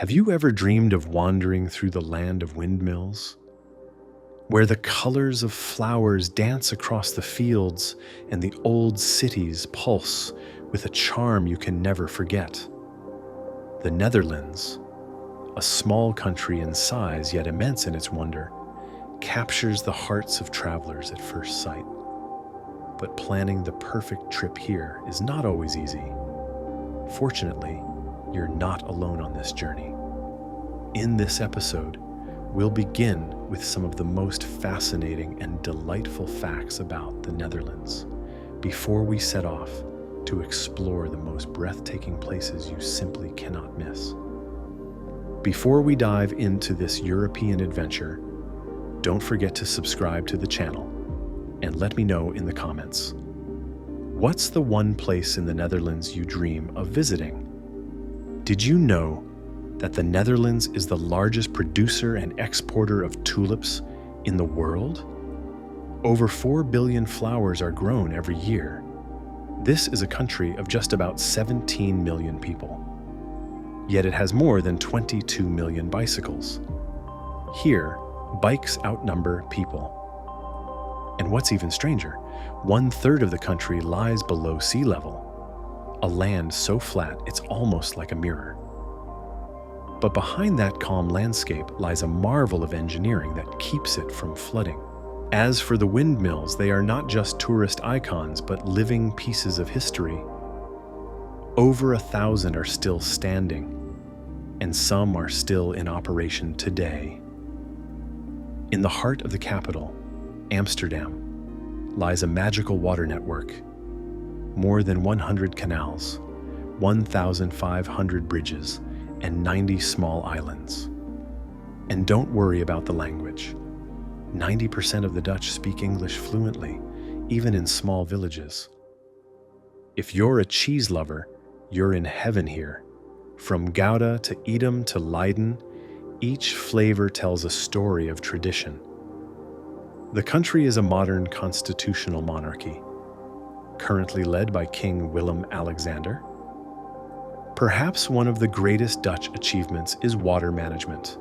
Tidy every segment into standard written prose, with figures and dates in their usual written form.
Have you ever dreamed of wandering through the land of windmills, where the colors of flowers dance across the fields and the old cities pulse with a charm you can never forget? The Netherlands, a small country in size yet immense in its wonder, captures the hearts of travelers at first sight. But planning the perfect trip here is not always easy. Fortunately, you're not alone on this journey. In this episode, we'll begin with some of the most fascinating and delightful facts about the Netherlands before we set off to explore the most breathtaking places you simply cannot miss. Before we dive into this European adventure, don't forget to subscribe to the channel and let me know in the comments. What's the one place in the Netherlands you dream of visiting? Did you know that the Netherlands is the largest producer and exporter of tulips in the world? Over 4 billion flowers are grown every year. This is a country of just about 17 million people. Yet it has more than 22 million bicycles. Here, bikes outnumber people. And what's even stranger, 1/3 of the country lies below sea level, a land so flat it's almost like a mirror. But behind that calm landscape lies a marvel of engineering that keeps it from flooding. As for the windmills, they are not just tourist icons, but living pieces of history. Over 1,000 are still standing, and some are still in operation today. In the heart of the capital, Amsterdam, lies a magical water network. More than 100 canals, 1,500 bridges, and 90 small islands. And don't worry about the language. 90% of the Dutch speak English fluently, even in small villages. If you're a cheese lover, you're in heaven here. From Gouda to Edam to Leiden, each flavor tells a story of tradition. The country is a modern constitutional monarchy, currently led by King Willem-Alexander. Perhaps one of the greatest Dutch achievements is water management,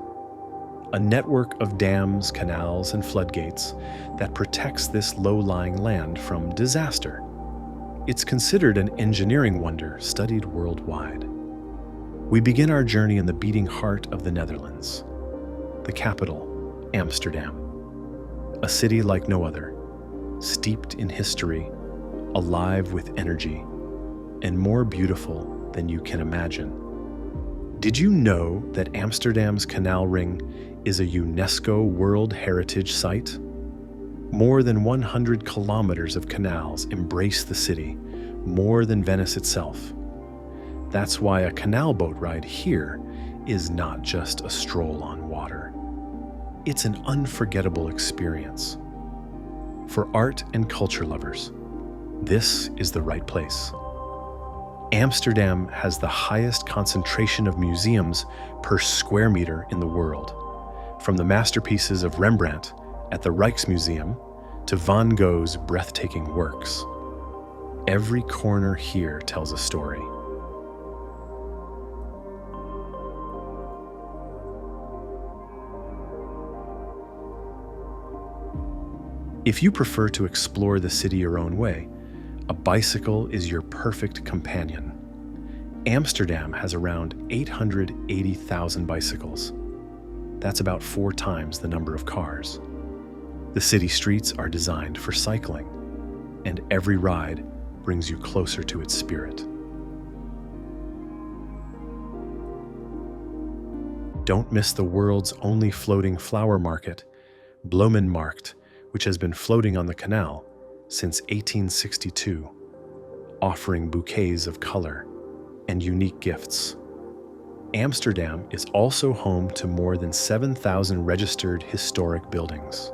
a network of dams, canals, and floodgates that protects this low-lying land from disaster. It's considered an engineering wonder studied worldwide. We begin our journey in the beating heart of the Netherlands, the capital, Amsterdam. A city like no other, steeped in history, alive with energy, and more beautiful than you can imagine. Did you know that Amsterdam's canal ring is a UNESCO World Heritage Site? More than 100 kilometers of canals embrace the city, more than Venice itself. That's why a canal boat ride here is not just a stroll on water. It's an unforgettable experience. For art and culture lovers, this is the right place. Amsterdam has the highest concentration of museums per square meter in the world, from the masterpieces of Rembrandt at the Rijksmuseum to Van Gogh's breathtaking works. Every corner here tells a story. If you prefer to explore the city your own way, a bicycle is your perfect companion. Amsterdam has around 880,000 bicycles. That's about 4 times the number of cars. The city streets are designed for cycling, and every ride brings you closer to its spirit. Don't miss the world's only floating flower market, Bloemenmarkt, which has been floating on the canal since 1862, offering bouquets of color and unique gifts. Amsterdam is also home to more than 7,000 registered historic buildings.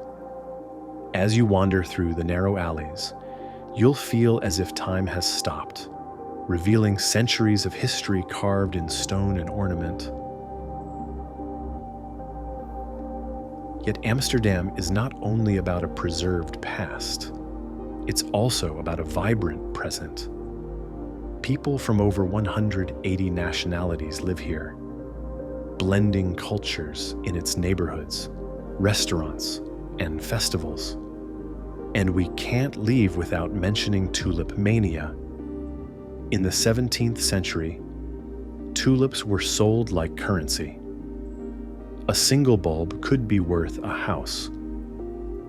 As you wander through the narrow alleys, you'll feel as if time has stopped, revealing centuries of history carved in stone and ornament. Yet Amsterdam is not only about a preserved past, it's also about a vibrant present. People from over 180 nationalities live here. blending cultures in its neighborhoods, restaurants, and festivals. And we can't leave without mentioning tulip mania. In the 17th century, tulips were sold like currency. A single bulb could be worth a house.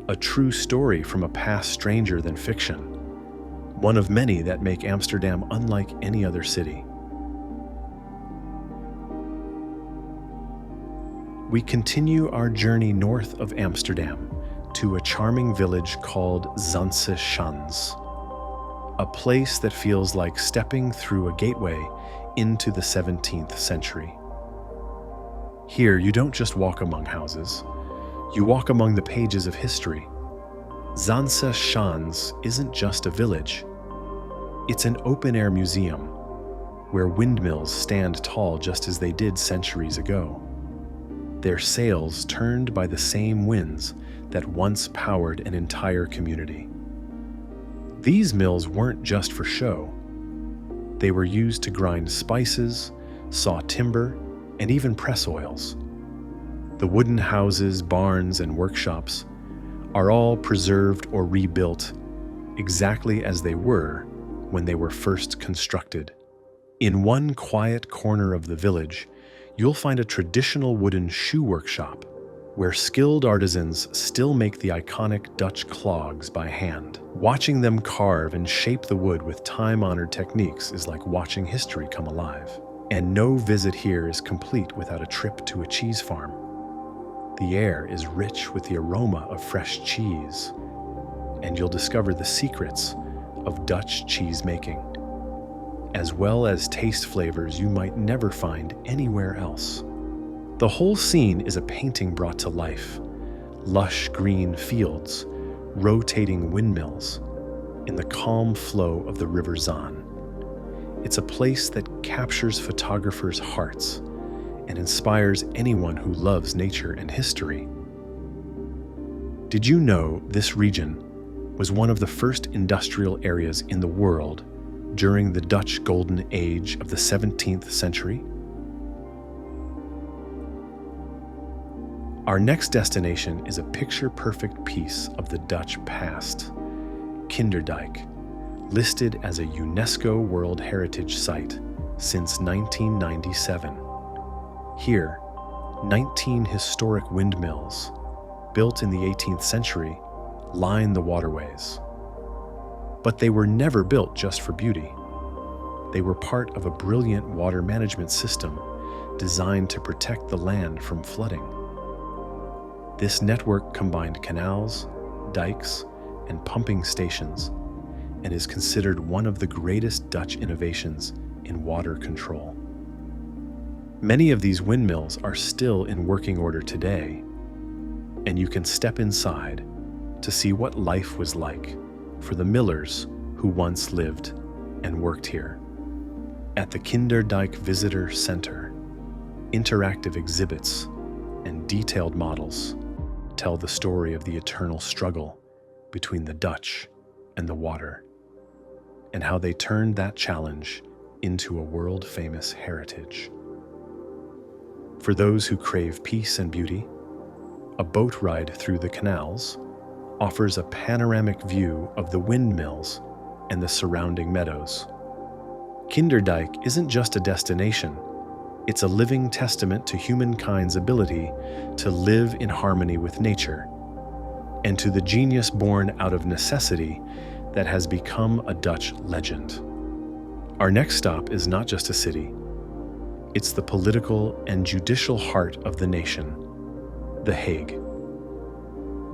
A true story from a past stranger than fiction, one of many that make Amsterdam unlike any other city. We continue our journey north of Amsterdam to a charming village called Ziens, a place that feels like stepping through a gateway into the 17th century. Here, you don't just walk among houses, you walk among the pages of history. Ziens isn't just a village, it's an open-air museum where windmills stand tall just as they did centuries ago. Their sails turned by the same winds that once powered an entire community. These mills weren't just for show. They were used to grind spices, saw timber, and even press oils. The wooden houses, barns, and workshops are all preserved or rebuilt exactly as they were when they were first constructed. In one quiet corner of the village, you'll find a traditional wooden shoe workshop where skilled artisans still make the iconic Dutch clogs by hand. Watching them carve and shape the wood with time-honored techniques is like watching history come alive. And no visit here is complete without a trip to a cheese farm. The air is rich with the aroma of fresh cheese, and you'll discover the secrets of Dutch cheese making, as well as taste flavors you might never find anywhere else. The whole scene is a painting brought to life. Lush green fields, rotating windmills, in the calm flow of the River Zaan. It's a place that captures photographers' hearts and inspires anyone who loves nature and history. Did you know this region was one of the first industrial areas in the world during the Dutch Golden Age of the 17th century? Our next destination is a picture-perfect piece of the Dutch past, Kinderdijk, listed as a UNESCO World Heritage Site since 1997. Here, 19 historic windmills, built in the 18th century, line the waterways. But they were never built just for beauty. They were part of a brilliant water management system designed to protect the land from flooding. This network combined canals, dikes, and pumping stations, and is considered one of the greatest Dutch innovations in water control. Many of these windmills are still in working order today, and you can step inside to see what life was like for the millers who once lived and worked here. At the Kinderdijk Visitor Center, interactive exhibits and detailed models tell the story of the eternal struggle between the Dutch and the water, and how they turned that challenge into a world-famous heritage. For those who crave peace and beauty, a boat ride through the canals offers a panoramic view of the windmills and the surrounding meadows. Kinderdijk isn't just a destination, it's a living testament to humankind's ability to live in harmony with nature, and to the genius born out of necessity that has become a Dutch legend. Our next stop is not just a city, it's the political and judicial heart of the nation, The Hague.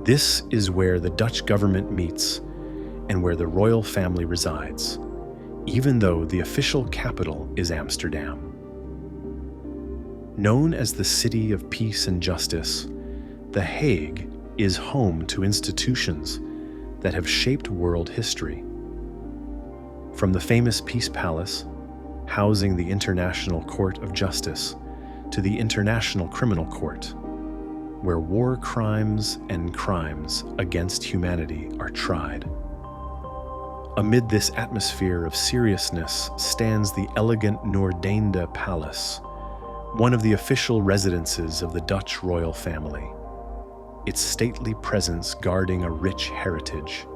This is where the Dutch government meets and where the royal family resides, even though the official capital is Amsterdam. Known as the City of Peace and Justice, The Hague is home to institutions that have shaped world history. From the famous Peace Palace, housing the International Court of Justice, to the International Criminal Court, where war crimes and crimes against humanity are tried. Amid this atmosphere of seriousness stands the elegant Noordeinde Palace, one of the official residences of the Dutch royal family, its stately presence guarding a rich heritage.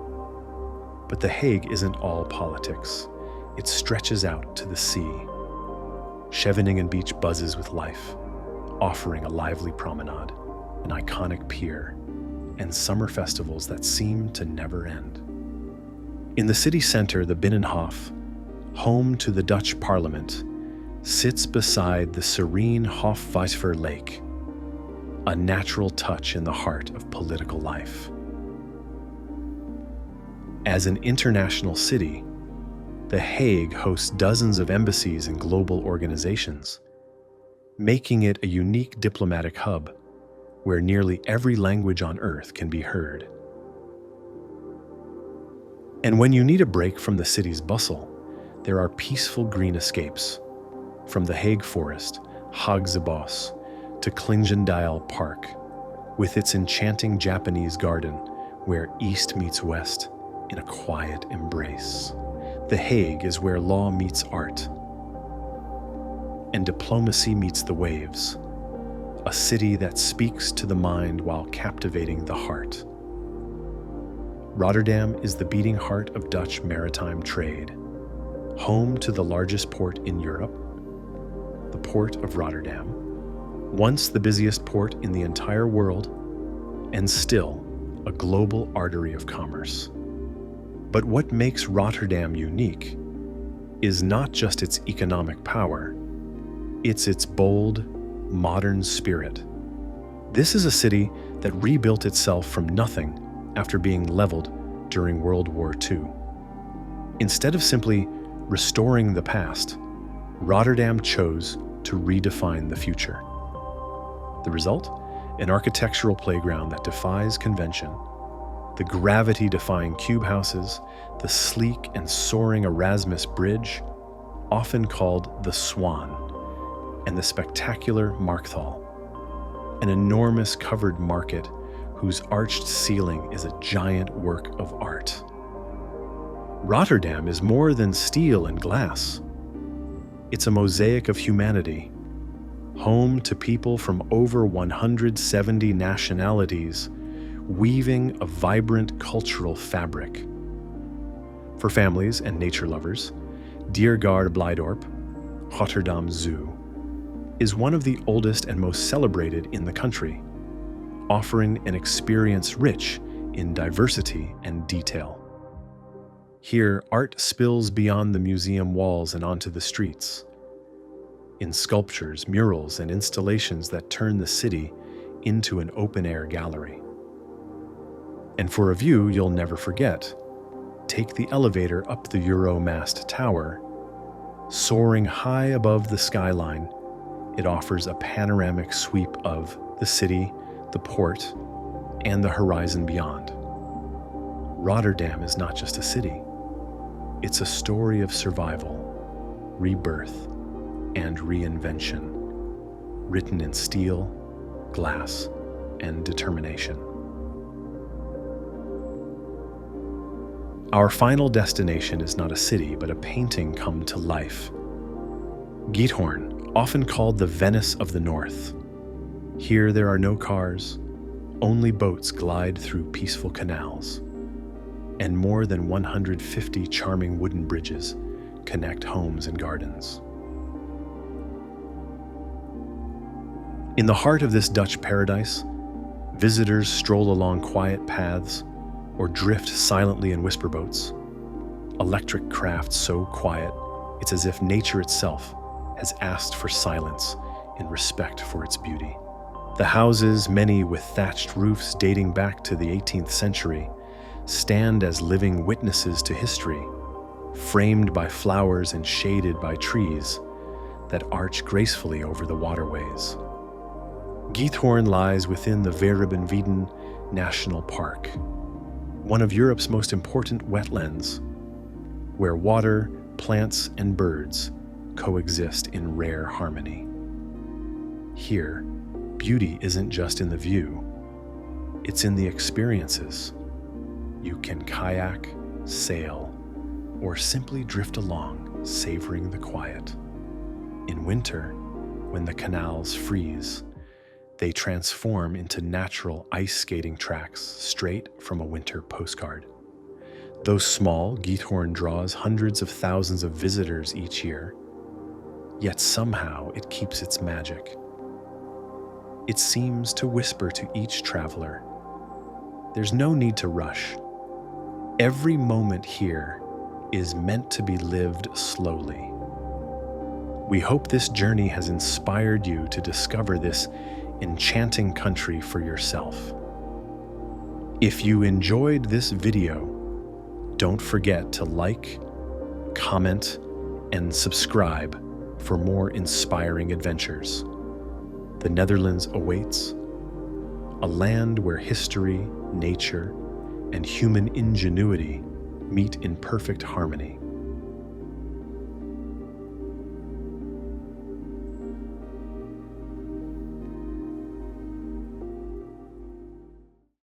But The Hague isn't all politics. It stretches out to the sea. Scheveningen Beach buzzes with life, offering a lively promenade, an iconic pier, and summer festivals that seem to never end. In the city center, the Binnenhof, home to the Dutch Parliament, sits beside the serene Hofwijver Lake, a natural touch in the heart of political life. As an international city, The Hague hosts dozens of embassies and global organizations, making it a unique diplomatic hub where nearly every language on earth can be heard. And when you need a break from the city's bustle, there are peaceful green escapes, from the Hague Forest, Haagse Bos, to Kinderdijk Park, with its enchanting Japanese garden where east meets west in a quiet embrace. The Hague is where law meets art, and diplomacy meets the waves, a city that speaks to the mind while captivating the heart. Rotterdam is the beating heart of Dutch maritime trade, home to the largest port in Europe, the Port of Rotterdam, once the busiest port in the entire world, and still a global artery of commerce. But what makes Rotterdam unique is not just its economic power, it's its bold, modern spirit. This is a city that rebuilt itself from nothing after being leveled during World War II. Instead of simply restoring the past, Rotterdam chose to redefine the future. The result? An architectural playground that defies convention, the gravity-defying cube houses, the sleek and soaring Erasmus Bridge, often called the Swan, and the spectacular Markthal, an enormous covered market whose arched ceiling is a giant work of art. Rotterdam is more than steel and glass. It's a mosaic of humanity, home to people from over 170 nationalities, weaving a vibrant cultural fabric. For families and nature lovers, Diergaarde Blijdorp, Rotterdam Zoo, is one of the oldest and most celebrated in the country, offering an experience rich in diversity and detail. Here, art spills beyond the museum walls and onto the streets, in sculptures, murals, and installations that turn the city into an open-air gallery. And for a view you'll never forget, take the elevator up the Euromast Tower. Soaring high above the skyline, it offers a panoramic sweep of the city, the port, and the horizon beyond. Rotterdam is not just a city. It's a story of survival, rebirth, and reinvention, written in steel, glass, and determination. Our final destination is not a city, but a painting come to life. Giethoorn, often called the Venice of the North. Here there are no cars, only boats glide through peaceful canals, and more than 150 charming wooden bridges connect homes and gardens. In the heart of this Dutch paradise, visitors stroll along quiet paths or drift silently in whisper boats. Electric craft so quiet, it's as if nature itself has asked for silence in respect for its beauty. The houses, many with thatched roofs dating back to the 18th century, stand as living witnesses to history, framed by flowers and shaded by trees that arch gracefully over the waterways. Giethoorn lies within the Werebenvieden National Park, one of Europe's most important wetlands, where water, plants, and birds coexist in rare harmony. Here, beauty isn't just in the view, it's in the experiences. You can kayak, sail, or simply drift along, savoring the quiet. In winter, when the canals freeze. They transform into natural ice skating tracks straight from a winter postcard. Though small, Giethoorn draws hundreds of thousands of visitors each year, yet somehow it keeps its magic. It seems to whisper to each traveler, there's no need to rush. Every moment here is meant to be lived slowly. We hope this journey has inspired you to discover this enchanting country for yourself. If you enjoyed this video, don't forget to like, comment, and subscribe for more inspiring adventures. The Netherlands awaits, a land where history, nature, and human ingenuity meet in perfect harmony.